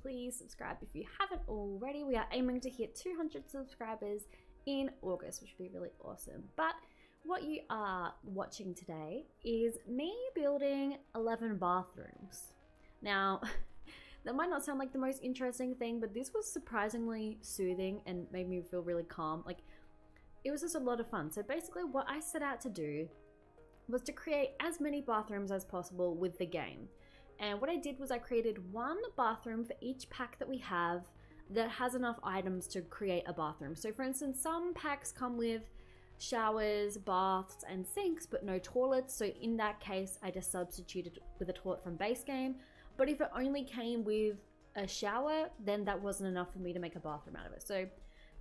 please subscribe if you haven't already. We are aiming to hit 200 subscribers in August, which would be really awesome. But what you are watching today is me building 11 bathrooms. Now, that might not sound like the most interesting thing, but this was surprisingly soothing and made me feel really calm. Like, it was just a lot of fun. So basically what I set out to do was to create as many bathrooms as possible with the game. And what I did was I created one bathroom for each pack that we have that has enough items to create a bathroom. So for instance, some packs come with showers, baths, and sinks, but no toilets. So in that case, I just substituted with a toilet from base game. But if it only came with a shower, then that wasn't enough for me to make a bathroom out of it. So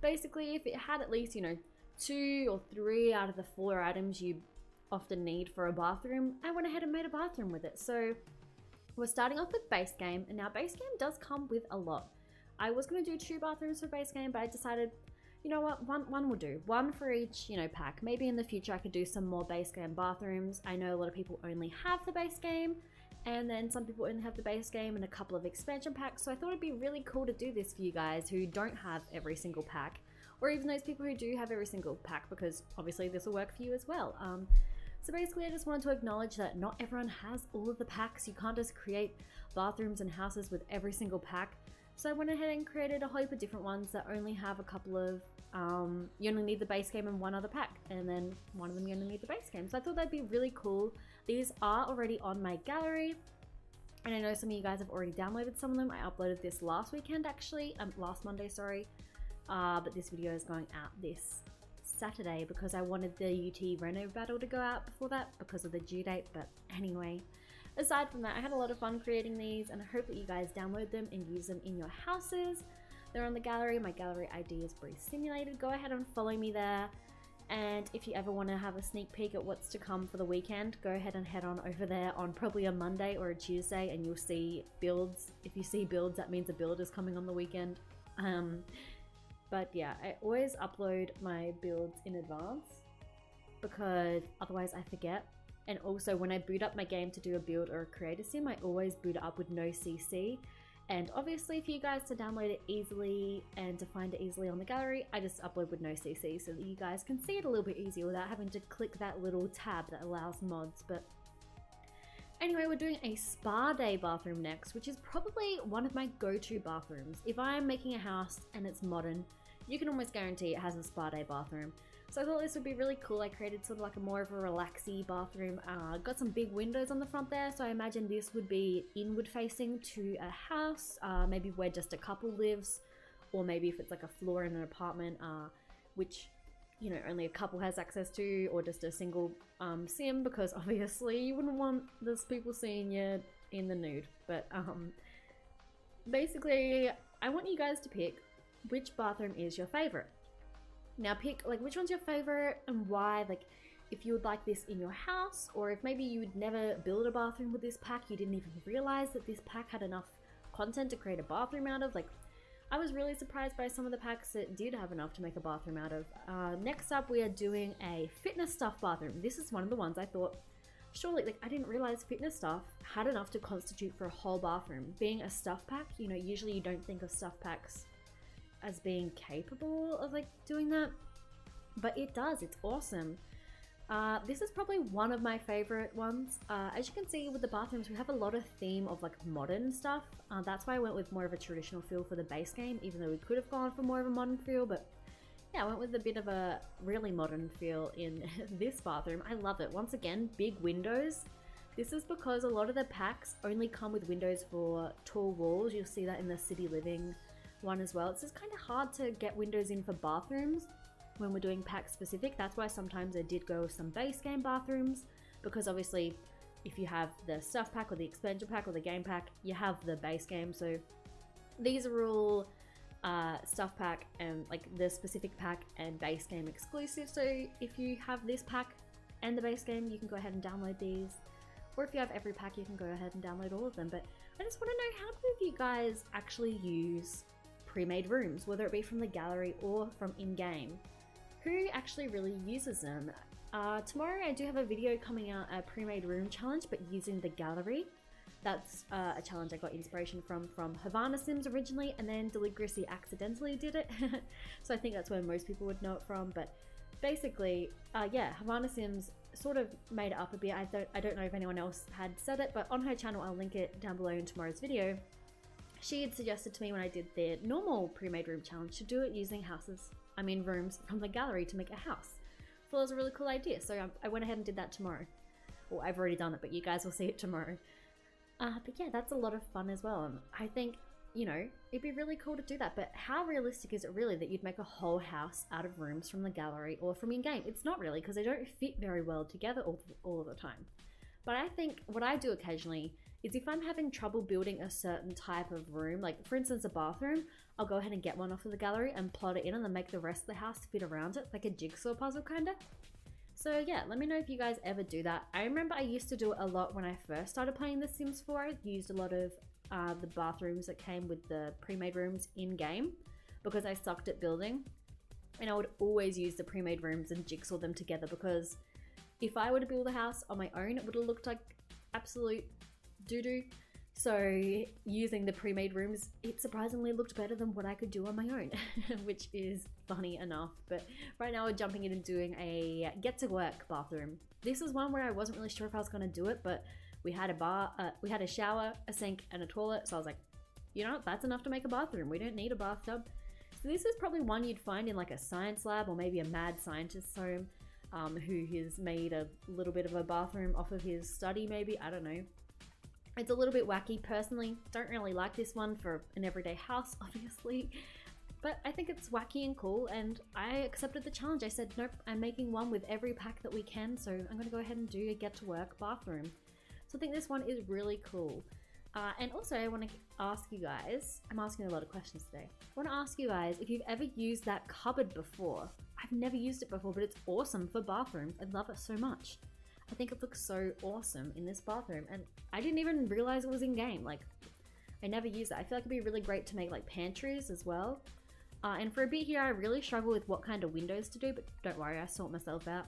basically, if it had at least, 2 or 3 out of the 4 items you often need for a bathroom, I went ahead and made a bathroom with it. So we're starting off with base game, and now base game does come with a lot. I was going to do 2 bathrooms for base game, but I decided, you know what, one will do. One for each, pack. Maybe in the future I could do some more base game bathrooms. I know a lot of people only have the base game, and then some people only have the base game and a couple of expansion packs. So I thought it'd be really cool to do this for you guys who don't have every single pack, or even those people who do have every single pack, because obviously this will work for you as well. So basically I just wanted to acknowledge that not everyone has all of the packs. You can't just create bathrooms and houses with every single pack. So I went ahead and created a whole heap of different ones that only have a couple of, you only need the base game and one other pack, and then one of them you only need the base game. So I thought that'd be really cool. These are already on my gallery, and I know some of you guys have already downloaded some of them. I uploaded this last weekend actually, last Monday, sorry. But this video is going out this Saturday because I wanted the UT Reno battle to go out before that because of the due date. But anyway, aside from that, I had a lot of fun creating these, and I hope that you guys download them and use them in your houses. They're on the gallery. My gallery ID is Bree Simulated. Go ahead and follow me there. And if you ever want to have a sneak peek at what's to come for the weekend, go ahead and head on over there on probably a Monday or a Tuesday, and you'll see builds. If you see builds, that means a build is coming on the weekend. But yeah, I always upload my builds in advance because otherwise I forget. And also when I boot up my game to do a build or a creator sim, I always boot it up with no CC. And obviously for you guys to download it easily and to find it easily on the gallery, I just upload with no CC so that you guys can see it a little bit easier without having to click that little tab that allows mods. But anyway, we're doing a spa day bathroom next, which is probably one of my go-to bathrooms. If I'm making a house and it's modern, you can almost guarantee it has a spa day bathroom. So I thought this would be really cool. I created sort of like a more of a relaxy bathroom. Got some big windows on the front there, so I imagine this would be inward facing to a house, maybe where just a couple lives, or maybe if it's like a floor in an apartment, which only a couple has access to, or just a single sim, because obviously you wouldn't want those people seeing you in the nude. But basically I want you guys to pick which bathroom is your favorite. Now pick which one's your favorite and why. Like if you would like this in your house, or if maybe you would never build a bathroom with this pack, you didn't even realize that this pack had enough content to create a bathroom out of. Like, I was really surprised by some of the packs that did have enough to make a bathroom out of. Next up, we are doing a fitness stuff bathroom. This is one of the ones I thought, surely, I didn't realize fitness stuff had enough to constitute for a whole bathroom. Being a stuff pack, usually you don't think of stuff packs as being capable of doing that, but it does. It's awesome. This is probably one of my favorite ones. As you can see with the bathrooms, we have a lot of theme of modern stuff. That's why I went with more of a traditional feel for the base game, even though we could have gone for more of a modern feel. But yeah, I went with a bit of a really modern feel in this bathroom. I love it. Once again, big windows. This is because a lot of the packs only come with windows for tall walls. You'll see that in the city living one as well. It's just kind of hard to get windows in for bathrooms when we're doing pack specific. That's why sometimes I did go with some base game bathrooms, because obviously if you have the stuff pack or the expansion pack or the game pack, you have the base game. So these are all stuff pack and the specific pack and base game exclusive. So if you have this pack and the base game, you can go ahead and download these. Or if you have every pack, you can go ahead and download all of them. But I just want to know, how many of you guys actually use pre-made rooms, whether it be from the gallery or from in-game? Who actually really uses them? Tomorrow I do have a video coming out, a pre-made room challenge, but using the gallery. That's a challenge I got inspiration from Havana Sims originally, and then Deligracy accidentally did it. So I think that's where most people would know it from. But basically, yeah, Havana Sims sort of made it up a bit. I don't know if anyone else had said it, but on her channel, I'll link it down below in tomorrow's video. She had suggested to me when I did the normal pre-made room challenge to do it using rooms from the gallery to make a house. So it was a really cool idea. So I went ahead and did that tomorrow. Well, I've already done it, but you guys will see it tomorrow. But yeah, that's a lot of fun as well. And I think, you know, it'd be really cool to do that. But how realistic is it really that you'd make a whole house out of rooms from the gallery or from in-game? It's not really, because they don't fit very well together all of the time. But I think what I do occasionally is if I'm having trouble building a certain type of room, like for instance a bathroom, I'll go ahead and get one off of the gallery and plot it in and then make the rest of the house fit around it, like a jigsaw puzzle kinda. So yeah, let me know if you guys ever do that. I remember I used to do it a lot when I first started playing The Sims 4. I used a lot of the bathrooms that came with the pre-made rooms in-game because I sucked at building. And I would always use the pre-made rooms and jigsaw them together, because if I were to build a house on my own, it would have looked like absolute doo-doo. So using the pre-made rooms, it surprisingly looked better than what I could do on my own, which is funny enough. But right now we're jumping in and doing a get to work bathroom. This is one where I wasn't really sure if I was going to do it, but we had a shower, a sink, and a toilet. So I was like, you know, that's enough to make a bathroom. We don't need a bathtub. So this is probably one you'd find in like a science lab or maybe a mad scientist's home, who has made a little bit of a bathroom off of his study, maybe, I don't know. It's a little bit wacky. Personally, don't really like this one for an everyday house, obviously, but I think it's wacky and cool, and I accepted the challenge. I said, nope, I'm making one with every pack that we can, so I'm going to go ahead and do a get to work bathroom. So I think this one is really cool. And also I want to ask you guys, I'm asking a lot of questions today. I want to ask you guys if you've ever used that cupboard before. I've never used it before, but it's awesome for bathrooms. I love it so much. I think it looks so awesome in this bathroom, and I didn't even realize it was in game. Like, I never use it. I feel like it'd be really great to make like pantries as well. And for a bit here, I really struggle with what kind of windows to do, but don't worry, I sort myself out.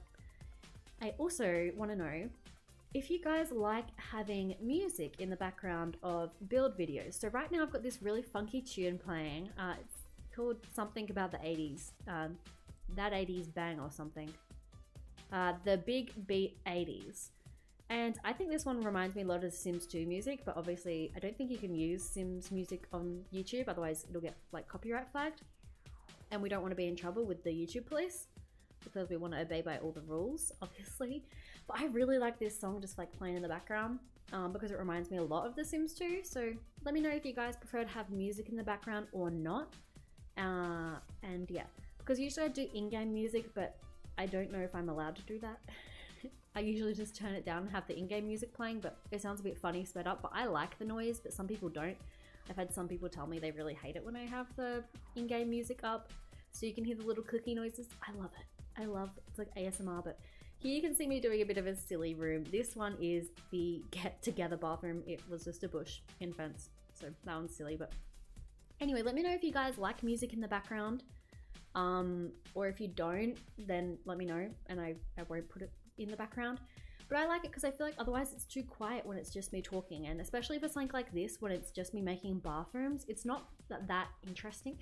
I also want to know if you guys like having music in the background of build videos. So right now I've got this really funky tune playing. It's called something about the 80s. That 80s bang or something. The Big Beat 80s. And I think this one reminds me a lot of Sims 2 music, but obviously I don't think you can use Sims music on YouTube, otherwise it'll get like copyright flagged. And we don't want to be in trouble with the YouTube police, because we want to obey by all the rules, obviously. But I really like this song just like playing in the background, because it reminds me a lot of The Sims 2. So let me know if you guys prefer to have music in the background or not. And yeah, because usually I do in-game music, but I don't know if I'm allowed to do that. I usually just turn it down and have the in-game music playing, but it sounds a bit funny sped up, but I like the noise, but some people don't. I've had some people tell me they really hate it when I have the in-game music up, so you can hear the little clicky noises. I love it. I love it. It's like ASMR, but here you can see me doing a bit of a silly room. This one is the get together bathroom. It was just a bush in fence, so that one's silly, but anyway, let me know if you guys like music in the background. Or if you don't, then let me know and I won't put it in the background. But I like it because I feel like otherwise it's too quiet when it's just me talking, and especially if it's like this when it's just me making bathrooms, it's not that interesting.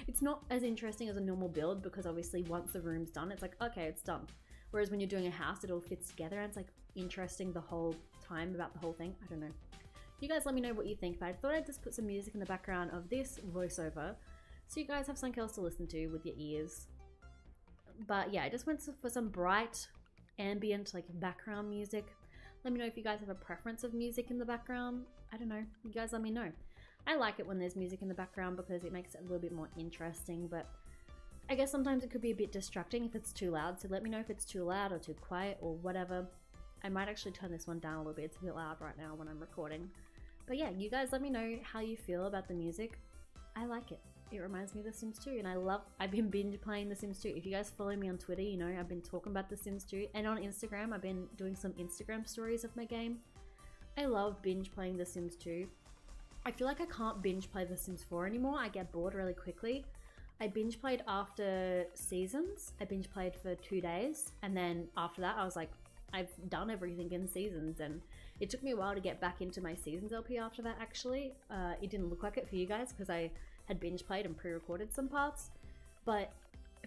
It's not as interesting as a normal build, because obviously once the room's done, it's like, okay, it's done. Whereas when you're doing a house, it all fits together and it's like interesting the whole time about the whole thing. I don't know. You guys let me know what you think, but I thought I'd just put some music in the background of this voiceover so you guys have something else to listen to with your ears. But yeah, I just went for some bright, ambient, like background music. Let me know if you guys have a preference of music in the background. I don't know. You guys let me know. I like it when there's music in the background because it makes it a little bit more interesting, but I guess sometimes it could be a bit distracting if it's too loud. So let me know if it's too loud or too quiet or whatever. I might actually turn this one down a little bit. It's a bit loud right now when I'm recording. But yeah, you guys let me know how you feel about the music. I like it. It reminds me of The Sims 2, and I've been binge playing The Sims 2. If you guys follow me on Twitter, you know I've been talking about The Sims 2, and on Instagram, I've been doing some Instagram stories of my game. I love binge playing The Sims 2. I feel like I can't binge play The Sims 4 anymore. I get bored really quickly. I binge played after seasons. I binge played for 2 days, and then after that, I was like, I've done everything in seasons, and It took me a while to get back into my Seasons LP after that, actually. It didn't look like it for you guys because I had binge played and pre-recorded some parts. But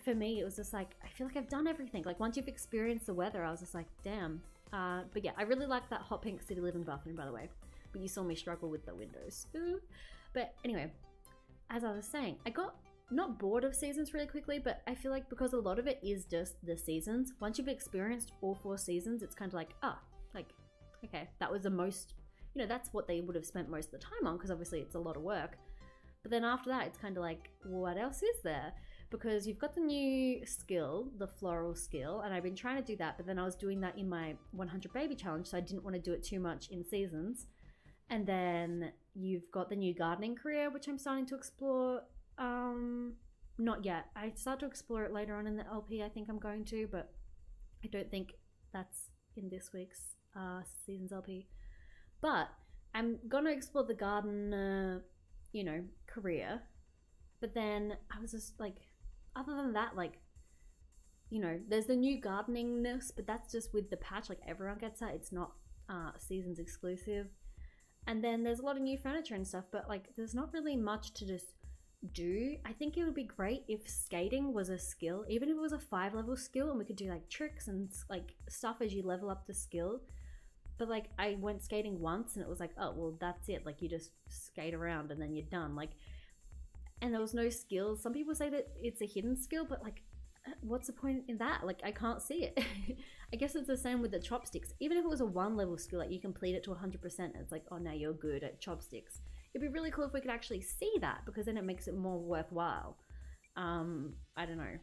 for me, it was just like, I feel like I've done everything. Like, once you've experienced the weather, I was just like, damn. But yeah, I really like that hot pink city living bathroom, by the way. But you saw me struggle with the windows. Ooh. But anyway, as I was saying, I got not bored of Seasons really quickly, but I feel like because a lot of it is just the seasons, once you've experienced all 4 seasons, it's kind of like, like, okay, that was the most, you know, that's what they would have spent most of the time on, because obviously it's a lot of work. But then after that, it's kind of like, what else is there? Because you've got the new skill, the floral skill, and I've been trying to do that, but then I was doing that in my 100 baby challenge, so I didn't want to do it too much in Seasons. And then you've got the new gardening career, which I'm starting to explore. Not yet. I start to explore it later on in the LP, I think I'm going to, but I don't think that's in this week's Seasons LP. But I'm gonna explore the garden, you know, career. But then I was just like, other than that, like, you know, there's the new gardeningness, but that's just with the patch, like everyone gets that. It's not Seasons exclusive. And then there's a lot of new furniture and stuff, but like there's not really much to just do. I think it would be great if skating was a skill, even if it was a 5-level skill, and we could do like tricks and like stuff as you level up the skill. But like I went skating once and it was like, oh well, that's it, like you just skate around and then you're done, like, and there was no skills. Some people say that it's a hidden skill, but like what's the point in that? Like I can't see it. I guess it's the same with the chopsticks. Even if it was a 1-level skill, like you complete it to 100% and it's like, oh now you're good at chopsticks. It'd be really cool if we could actually see that, because then it makes it more worthwhile. I don't know.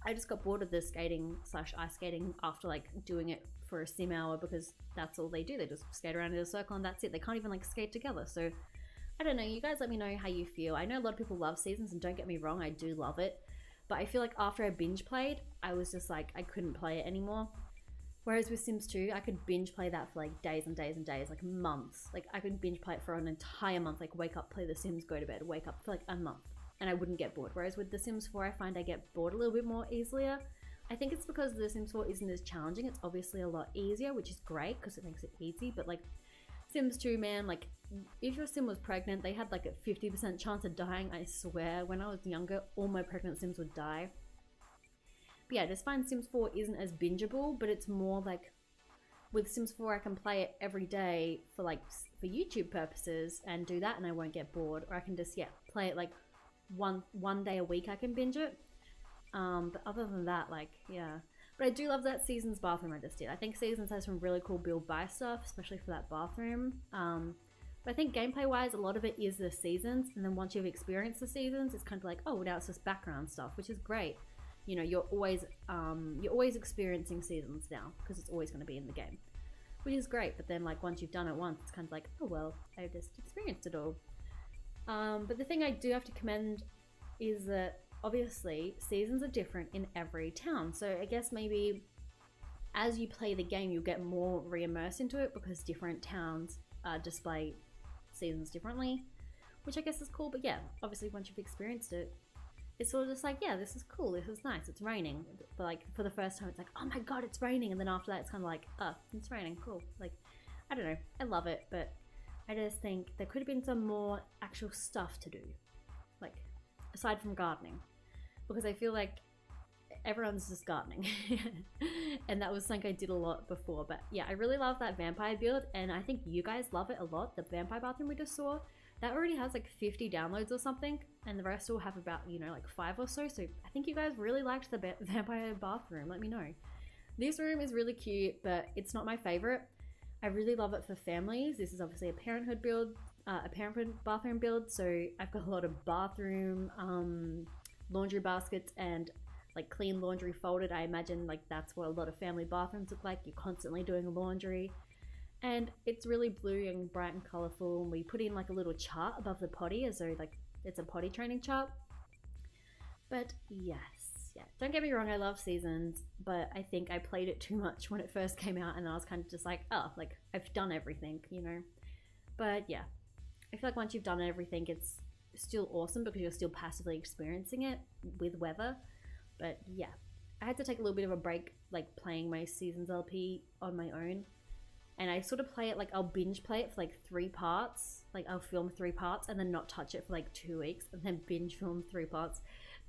I just got bored of the skating / ice skating after like doing it for a sim hour, because that's all they do. They just skate around in a circle and that's it. They can't even like skate together. So I don't know. You guys let me know how you feel. I know a lot of people love Seasons, and don't get me wrong, I do love it. But I feel like after I binge played, I was just like, I couldn't play it anymore. Whereas with Sims 2, I could binge play that for like days and days and days, like months. Like I could binge play it for an entire month, like wake up, play The Sims, go to bed, wake up for like a month. And I wouldn't get bored. Whereas with The Sims 4, I find I get bored a little bit more easier. I think it's because The Sims 4 isn't as challenging. It's obviously a lot easier, which is great because it makes it easy. But like Sims 2, man, like if your sim was pregnant, they had like a 50% chance of dying, I swear. When I was younger, all my pregnant sims would die. But yeah, I just find Sims 4 isn't as bingeable, but it's more like, with Sims 4 I can play it every day for like, for YouTube purposes and do that and I won't get bored. Or I can just, yeah, play it like one day a week I can binge it. But other than that, like, yeah. But I do love that Seasons bathroom I just did. I think Seasons has some really cool build buy stuff, especially for that bathroom. But I think gameplay wise, a lot of it is the seasons, and then once you've experienced the seasons, it's kind of like, oh, now it's just background stuff, which is great. You know, you're always experiencing seasons now, because it's always going to be in the game, which is great. But then like once you've done it once, it's kind of like, oh well, I've just experienced it all. But the thing I do have to commend is that obviously seasons are different in every town. So I guess maybe as you play the game, you'll get more re-immersed into it, because different towns display seasons differently, which I guess is cool. But yeah, obviously once you've experienced it, it's sort of just like, yeah, this is cool, this is nice, it's raining. But like for the first time it's like, oh my god, it's raining, and then after that it's kind of like, oh, it's raining, cool. Like, I don't know, I love it, but I just think there could have been some more actual stuff to do, like aside from gardening, because I feel like everyone's just gardening and that was something I did a lot before. But yeah, I really love that vampire build, and I think you guys love it a lot. The vampire bathroom we just saw, that already has like 50 downloads or something, and the rest will have about, you know, like 5 or so. So I think you guys really liked the vampire bathroom. Let me know. This room is really cute, but it's not my favorite. I really love it for families. This is obviously a parenthood build, a parenthood bathroom build, so I've got a lot of bathroom laundry baskets and like clean laundry folded. I imagine like that's what a lot of family bathrooms look like. You're constantly doing laundry, and it's really blue and bright and colorful. And we put in like a little chart above the potty as though like it's a potty training chart. But yes, yeah, don't get me wrong, I love Seasons, but I think I played it too much when it first came out, and I was kind of just like, oh, like I've done everything, you know. But yeah, I feel like once you've done everything, it's still awesome because you're still passively experiencing it with weather. But yeah, I had to take a little bit of a break, like playing my Seasons LP on my own. And I sort of play it like I'll binge play it for like 3 parts. Like I'll film 3 parts and then not touch it for like 2 weeks and then binge film 3 parts.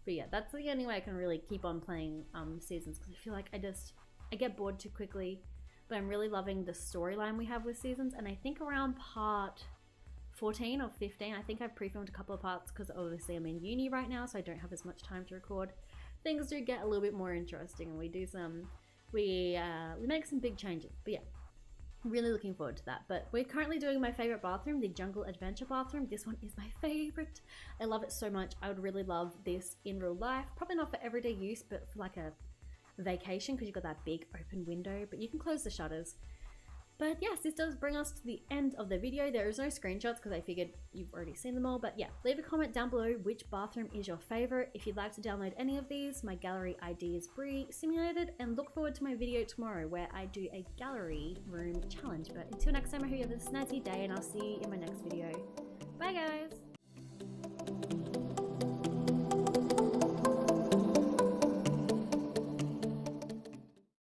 But yeah, that's the only way I can really keep on playing Seasons, because I feel like I get bored too quickly. But I'm really loving the storyline we have with Seasons, and I think around part 14 or 15, I think I've pre-filmed a couple of parts because obviously I'm in uni right now, so I don't have as much time to record. Things do get a little bit more interesting, and we make some big changes. But yeah, really looking forward to that. But we're currently doing my favorite bathroom, the jungle adventure bathroom. This one is my favorite. I love it so much. I would really love this in real life, probably not for everyday use, but for like a vacation, because you've got that big open window, but you can close the shutters. But yes, this does bring us to the end of the video. There is no screenshots because I figured you've already seen them all. But yeah, leave a comment down below which bathroom is your favorite. If you'd like to download any of these, my gallery ID is Bree Simulated, and look forward to my video tomorrow where I do a gallery room challenge. But until next time, I hope you have a snazzy day, and I'll see you in my next video. Bye guys!